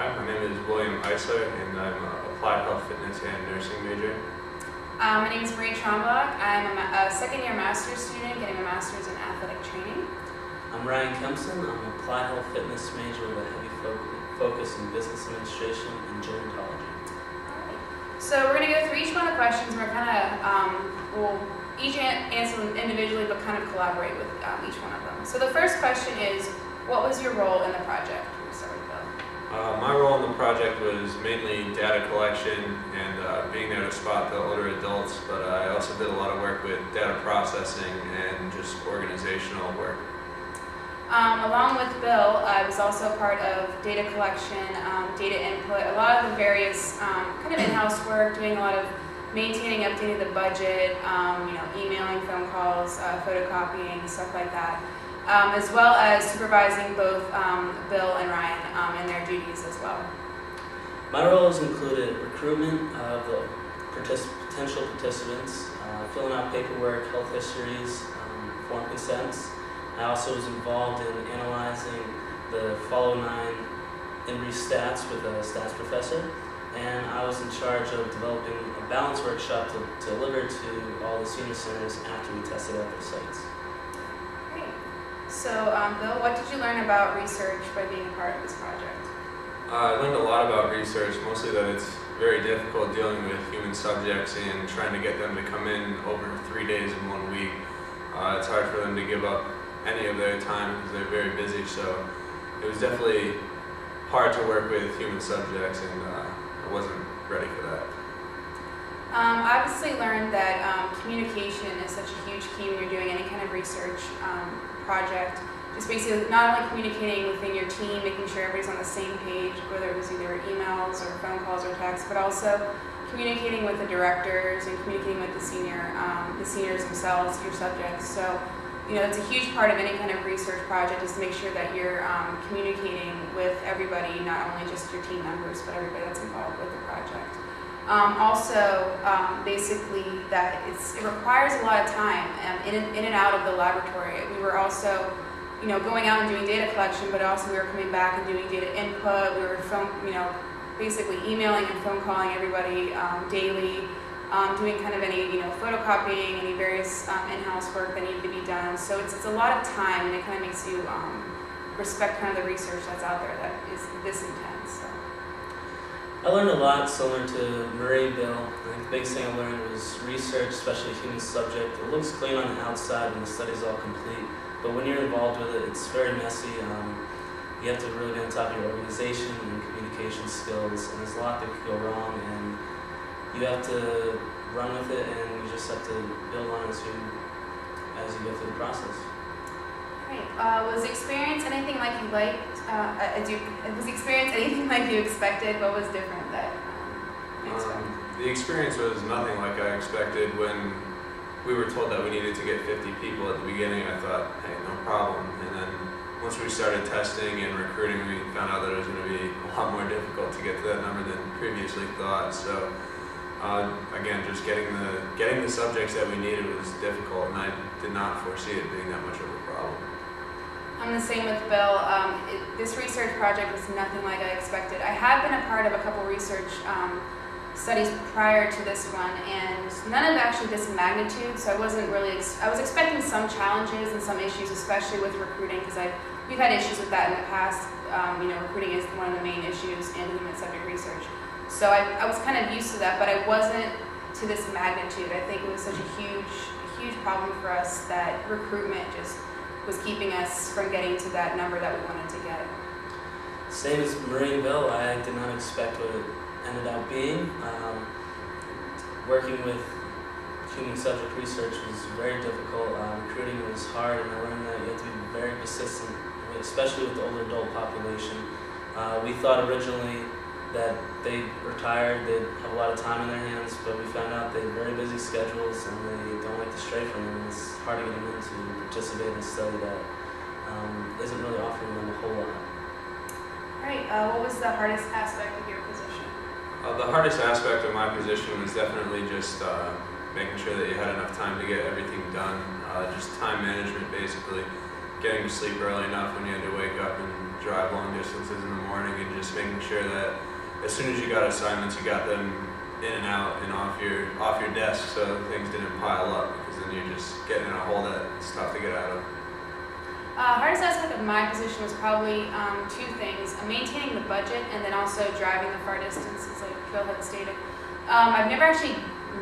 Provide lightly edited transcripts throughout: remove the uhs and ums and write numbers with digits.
Hi, my name is William Eisler, and I'm an applied health fitness and nursing major. My name is Marie Trombach. I'm a second-year master's student getting a master's in athletic training. I'm Ryan Kempson. I'm an applied health fitness major with a heavy focus in business administration and gerontology. So we're going to go through each one of the questions. We're kind of, we'll each answer them individually, but kind of collaborate with each one of them. So the first question is, what was your role in the project? We'll start with Bill. My role in the project was mainly data collection and being there to spot the older adults, but I also did a lot of work with data processing and just organizational work. Along with Bill, I was also part of data collection, data input, a lot of the various kind of in-house work, doing a lot of maintaining, updating the budget, emailing, phone calls, photocopying, stuff like that, as well as supervising both Bill and Ryan in their duties as well. My roles included recruitment of the potential participants, filling out paperwork, health histories, form consents. I also was involved in analyzing the Follow 9 in-brief stats with a stats professor, and I was in charge of developing a balance workshop to deliver to all the senior centers after we tested out their sites. Great. So, Bill, what did you learn about research by being a part of this project? I learned a lot about research, mostly that it's very difficult dealing with human subjects and trying to get them to come in over 3 days in 1 week. It's hard for them to give up any of their time because they're very busy, so it was definitely hard to work with human subjects, and I wasn't ready for that. I obviously learned that communication is such a huge key when you're doing any kind of research project. Just basically not only communicating within your team, making sure everybody's on the same page, whether it was either emails or phone calls or texts, but also communicating with the directors and communicating with the seniors themselves, your subjects. So, it's a huge part of any kind of research project is to make sure that you're communicating with everybody, not only just your team members, but everybody that's involved with the project. Basically, that it requires a lot of time in and out of the laboratory. We were also, going out and doing data collection, but also we were coming back and doing data input. We were basically emailing and phone calling everybody daily. Doing kind of any, photocopying, any various in-house work that needed to be done. So it's a lot of time, and it kind of makes you respect kind of the research that's out there that is this intense. So. I learned a lot similar to Marie, Bill. I think the biggest thing I learned was research, especially human subject. It looks clean on the outside when the study's all complete, but when you're involved with it, it's very messy. You have to really be on top of your organization and communication skills, and there's a lot that could go wrong, and you have to run with it, and you just have to build on it as you go through the process. Great. Was the experience anything like you liked? Was the experience anything like you expected? What was different that you expected? The experience was nothing like I expected. When we were told that we needed to get 50 people at the beginning, I thought, hey, no problem. And then once we started testing and recruiting, we found out that it was going to be a lot more difficult to get to that number than previously thought. So. Again, just getting the subjects that we needed was difficult, and I did not foresee it being that much of a problem. I'm the same with Bill. This research project was nothing like I expected. I had been a part of a couple research studies prior to this one, and none of actually this magnitude, so I wasn't really, I was expecting some challenges and some issues, especially with recruiting, because we've had issues with that in the past. Recruiting is one of the main issues in human subject research. So I was kind of used to that, but I wasn't to this magnitude. I think it was such a huge problem for us that recruitment just was keeping us from getting to that number that we wanted to get. Same as Marie and Bill, I did not expect what it ended up being. Working with human subject research was very difficult. Recruiting was hard, and I learned that you have to be very persistent, especially with the older adult population. We thought originally that they retired, they'd have a lot of time in their hands, but we found out they have very busy schedules and they don't like to stray from them. It's hard to get them in to participate in a study that isn't really offering them a whole lot. Right. What was the hardest aspect of your position? The hardest aspect of my position was definitely just making sure that you had enough time to get everything done, just time management basically. getting to sleep early enough when you had to wake up and drive long distances in the morning, and just making sure that as soon as you got assignments, you got them in and out and off your desk, so things didn't pile up, because then you're just getting in a hole that's tough to get out of. Hardest aspect of my position was probably two things: maintaining the budget, and then also driving the far distances, like Phil had stated. I've never actually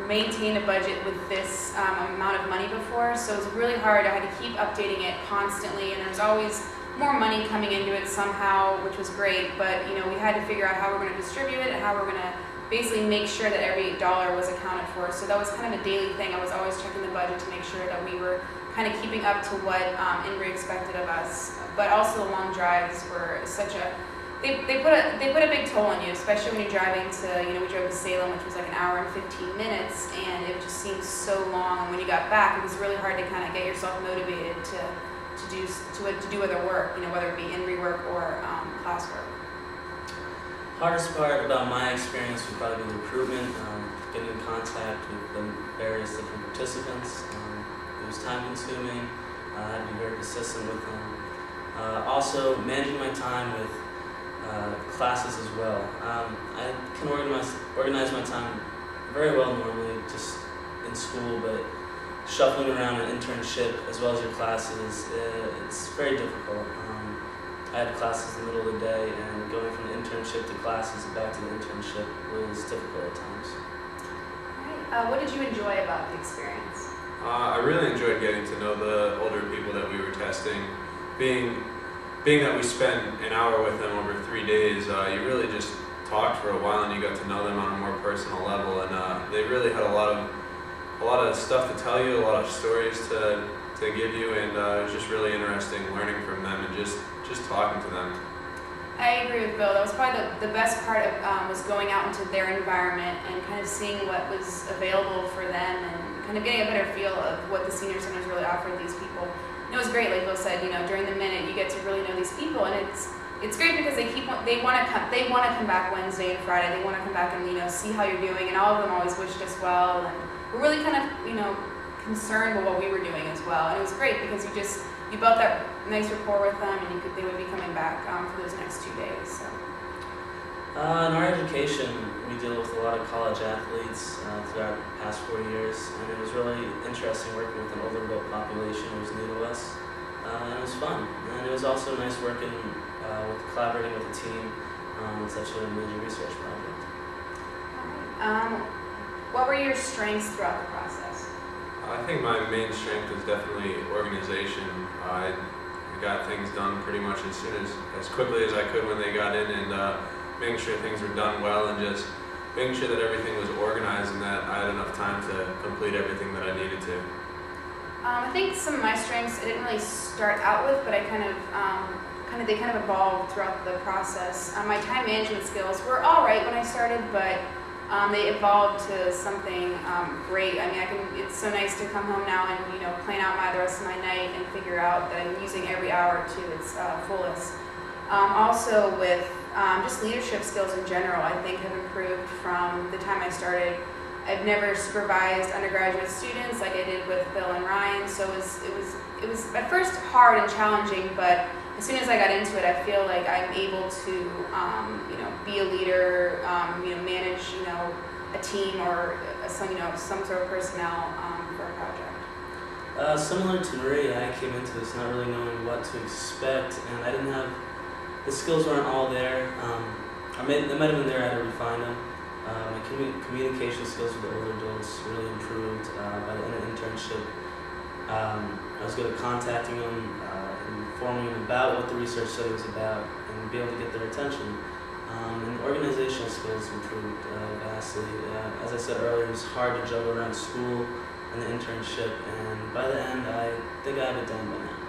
maintained a budget with this amount of money before, so it was really hard. I had to keep updating it constantly, and there was always more money coming into it somehow, which was great, but we had to figure out how we're going to distribute it and how we're going to basically make sure that every dollar was accounted for. So that was kind of a daily thing. I was always checking the budget to make sure that we were kind of keeping up to what Embry expected of us. But also the long drives were such a, they put a big toll on you, especially when you're driving to, we drove to Salem, which was like an hour and 15 minutes, and it just seemed so long. And when you got back, it was really hard to kind of get yourself motivated to do other work, whether it be Embry work or classwork. Hardest part about my experience would probably be the recruitment, getting in contact with the various different participants. It was time consuming. I had to be very persistent with them. Also, managing my time with classes as well. I can organize my time very well normally, just in school, but shuffling around an internship as well as your classes, it's very difficult. I had classes in the middle of the day, and going from the internship to classes and back to the internship was difficult at times. All right. What did you enjoy about the experience? I really enjoyed getting to know the older people that we were testing. Being that we spent an hour with them over 3 days, you really just talked for a while, and you got to know them on a more personal level, and they really had a lot of stuff to tell you, a lot of stories to give you, and it was just really interesting learning from them and just talking to them. I agree with Bill. That was probably the best part of was going out into their environment and kind of seeing what was available for them, and kind of getting a better feel of what the senior centers really offered these people. And it was great, like Bill said. During the minute you get to really know these people, and it's great because they want to come back Wednesday and Friday. They want to come back and see how you're doing, and all of them always wished us well, and we're really kind of concerned with what we were doing as well. And it was great because you built that nice rapport with them, and they would be coming back for those next 2 days. So. In our education, we deal with a lot of college athletes throughout the past 4 years, and it was really interesting working with an older adult population who was new to us, and it was fun. And it was also nice working collaborating with a team on such a major research project. What were your strengths throughout the process? I think my main strength is definitely organization. I got things done pretty much as quickly as I could when they got in, and making sure things were done well, and just making sure that everything was organized and that I had enough time to complete everything that I needed to. I think some of my strengths I didn't really start out with, but I they kind of evolved throughout the process. My time management skills were all right when I started, but they evolved to something great. I mean, it's so nice to come home now and plan out the rest of my night and figure out that I'm using every hour to its fullest. Also with just leadership skills in general, I think have improved from the time I started. I've never supervised undergraduate students like I did with Bill and Ryan, so it was at first hard and challenging, but as soon as I got into it, I feel like I'm able to be a leader, manage a team or some sort of personnel for a project. Similar to Marie, I came into this not really knowing what to expect, and I didn't have the skills weren't all there. They might have been there. I had to refine them. My communication skills with the older adults really improved by the end of internship. I was good at contacting them, informing them about what the research study was about, and be able to get their attention. And organizational skills improved vastly. As I said earlier, it was hard to juggle around school and the internship, and by the end, I think I have it done by now.